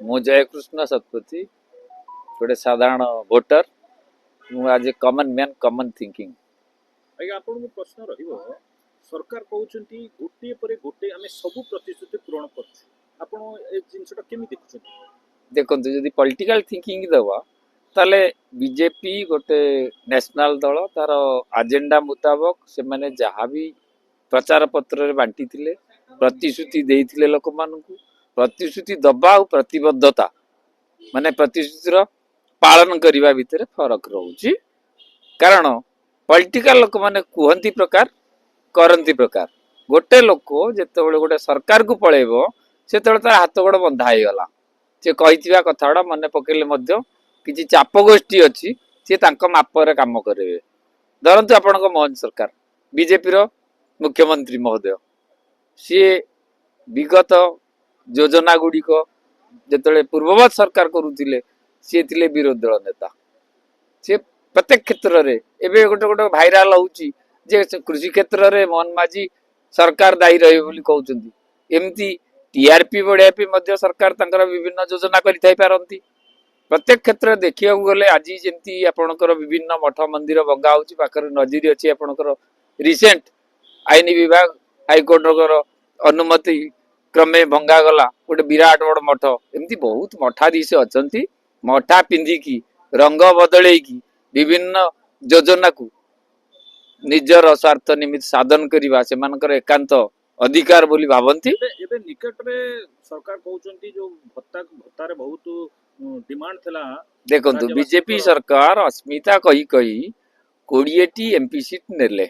मु जयकृष्ण शतपथी गोटे साधारण भोटर मु आज ए कॉमन मैन कॉमन थिंकिंग आज्ञा आपन प्रश्न रहिबो सरकार कहउछंती गोटे परे गोटे आमे सब प्रतिश्रुति पूर्ण करछु आपन ए जिंसटा केमि देखुछंती देखंतु यदि पॉलिटिकल थिंकिंग दवा ताले बीजेपी गोटे नेशनल दल तार एजेंडा मुताबक से माने जहाँ भी प्रचार पत्र रे बांटी थिले प्रतिश्रुति देइथिले लोक मानकु प्रतिश्रुति दबा और प्रतिबद्धता माने प्रतिश्रुतिर पालन करने भितर फरक रोचे कारण पॉलिटिकल लोक माने कुहंती प्रकार करंती प्रकार गोटे लोक जिते गोटे सरकार को पलैब से तार हाथ गोड़ बंधा हो गला से कही कथा मन पकड़े किसी चाप गोष्ठी अच्छी सी मापर काम करेंगे धरतु आपण मोहन सरकार बीजेपी मुख्यमंत्री महोदय सी विगत योजना गुड़िक जिते पूर्ववत सरकार करुले सी थे विरोधी दल नेता सी प्रत्येक क्षेत्र में एवं गोटे गोटे भाइराल होची जे कृषि क्षेत्र में मोहन माझी सरकार दायी रही कहते एमती टीआरपी बढ़ाई सरकार तंकर विभिन्न योजना करती प्रत्येक क्षेत्र देखा गले आज जमी आपणकर विभिन्न मठ मंदिर भंगा होची पाखर नजर अच्छी आपणकर रिसेंट आईन विभाग हाइकोर्टर अनुमति क्रमे भंगा गला गोटे विराट बड़ मठ एमती बहुत मठाधीश अच्छा मठा पिंधिकी रंग बदल विभिन्न योजना को निजर स्वार्थ निमित्त साधन करवा से एकांत अधिकार बोली भावंती एबे निकट रे सरकार कहउछंती जो भत्ता भत्ता रे बहुत डिमांड थला देखंतु बीजेपी सरकार अस्मिता कही कही 20टी एमपी सीट नेले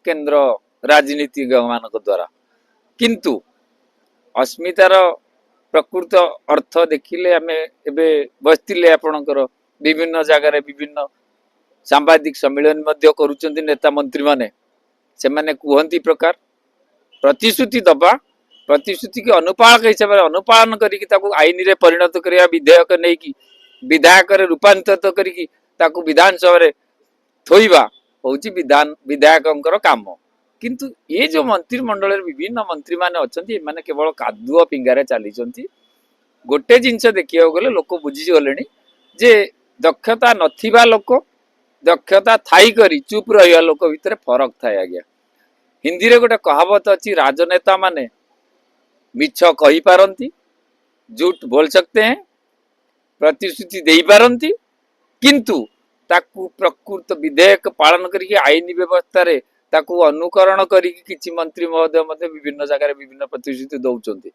केंद्र राजनीतिक मान द्वारा किंतु अस्मितार प्रकृत अर्थ देखिले आमे एबे बसतिले आपणकर विभिन्न जगार विभिन्न सांबादिक सम्मेलन मध्य करूचंती नेता मंत्री माने से माने कुहंती प्रकार प्रतिश्रुति दबा प्रतिश्रुति की अनुपालक हिसाब से अनुपालन करिकी ताकू आईन रे परिणत करिया विधेयक नहीं कि विधायक रे रूपांतरित करिकी ताकू विधानसभा रे थोइबा होची विधान विधायकंकर काम किंतु ये जो मंत्रिमंडल विभिन्न मंत्री माने अछंती माने केवल कादुआ पिंगारे चली गोटे जिनस देखिया गले लोक बुझी गले जे दक्षता नथिबा लोक दक्षता थाई करी चुप रहिया लोक भितर फरक थाए आज्ञा हिंदी रे गोटे कहावत अच्छी राजनेता माने मिछ कही पारंती झूठ बोल सकते हैं प्रतिश्रुति दे पारंती किंतु ताकू प्रकृत विधेयक पालन करके आईन व्यवस्था रे ताकू अनुकरण करके किछि मंत्री महोदय मते विभिन्न जगह विभिन्न प्रतिश्रुति दउचंती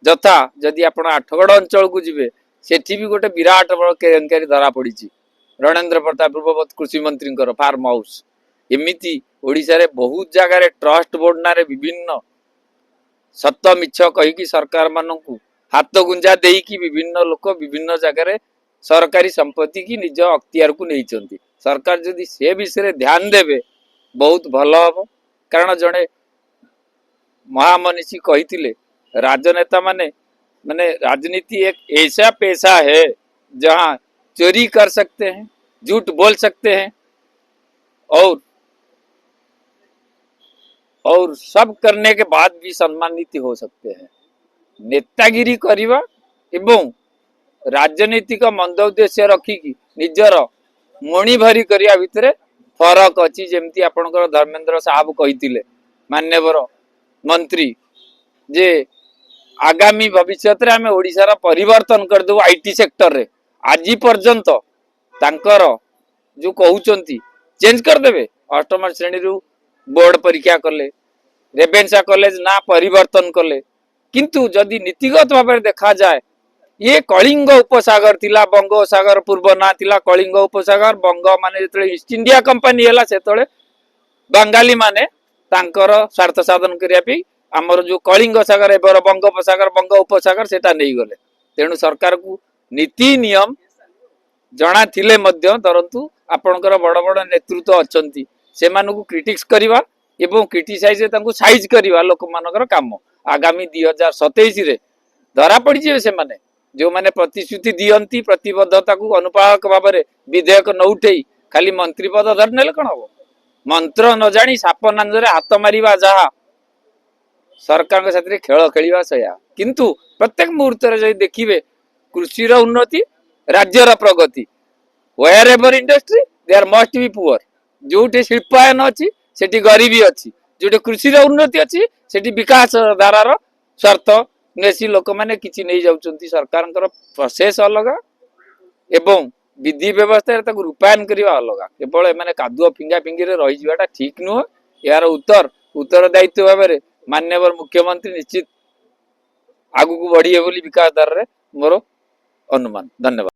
जथा जदि आपण आठगड़ अंचल को जिवे सेठी भी गोटे विराट बड़ केलेंकारी धरा पड़ी रणेंद्र प्रताप पूर्ववत कृषि मंत्री फार्म हाउस एमिति ओडिशा रे बहुत जगह ट्रस्ट बोर्ड ना विभिन्न सत्य मिछ कहीकि सरकार मानू हाथ गुंजा देकी विभिन्न लोक विभिन्न जगह सरकारी संपत्ति की निज अख्तियार को नहीं सरकार जदि से विषय ध्यान देवे बहुत भल हम कारण जड़े महामनीषी कही राजनेता माने माने राजनीति एक ऐसा पेशा है जहाँ चोरी कर सकते हैं झूठ बोल सकते हैं और सब करने के बाद भी सम्मानित हो सकते हैं नेतागिरी करवा एवं राजनीतिक मंद उद्देश्य रखिकी निजर मणि भरी करिया भितर फरक अच्छी जमती आपणकर धर्मेंद्र साहब कही मान्यवर मंत्री जे आगामी भविष्य रे आमे ओडिशार परिवर्तन कर दो आईटी सेक्टर रे आज पर्यंत तांकर जो कहउचंती चेंज कर देबे अष्टम श्रेणी रु बोर्ड परीक्षा कले रेवेन्सा कॉलेज ना परिवर्तन कले किंतु जदि नीतिगत भाव में देखा जाए ये कलिंग उपसागर थिला बंगोपसागर पूर्व ना थिला कलिंग उपसागर बंग माने जेतले ईस्ट इंडिया कंपनी हैला सेतले बंगाली माने तांकर स्वार्थ साधन करिया पे हमर जो कलिंग सागर एबर बंगोपसागर बंग उपसागर सेटा नहीं गले तेणु सरकार को नीति नियम जणा थिले मध्य धरंतु आपणकर बड़ बड़ नेतृत्व अछंती से मानकु क्रिटिक्स करिवा एवं क्रिटिसाइज साइज करवा लोक मानकर काम आगामी 2027 रे धरा पड़ी से माने जो माने प्रतिश्रुति दियंती प्रतिबद्धता को अनुपालक भाव में विधेयक न उठे खाली मंत्री पद धरने कौन हम मंत्र न जानी साप नांजरे हाथ मारिबा जहा सरकार साथ खेल खेलिबा सया किंतु प्रत्येक मुहूर्त देखिए कृषि उन्नति राज्यर प्रगति wherever industry there must be poor जोटे शिल्पायन अच्छी सेठी गरीबी अच्छी जोटे कृषि उन्नति अच्छी सेठी विकास धारार स्वार्थ नेसी लोक मैंने किसी नहीं जाउछंती सरकार प्रोसेस अलग एवं विधि व्यवस्था रूपायन करने अलग केवल एम कादुआ फिंगा फिंगी रही जावाटा ठीक नुह यार उत्तरदायित्व भाव में माननीय मुख्यमंत्री निश्चित आगु को बढ़िए बोली विकास धारा मोर अनुमान। धन्यवाद।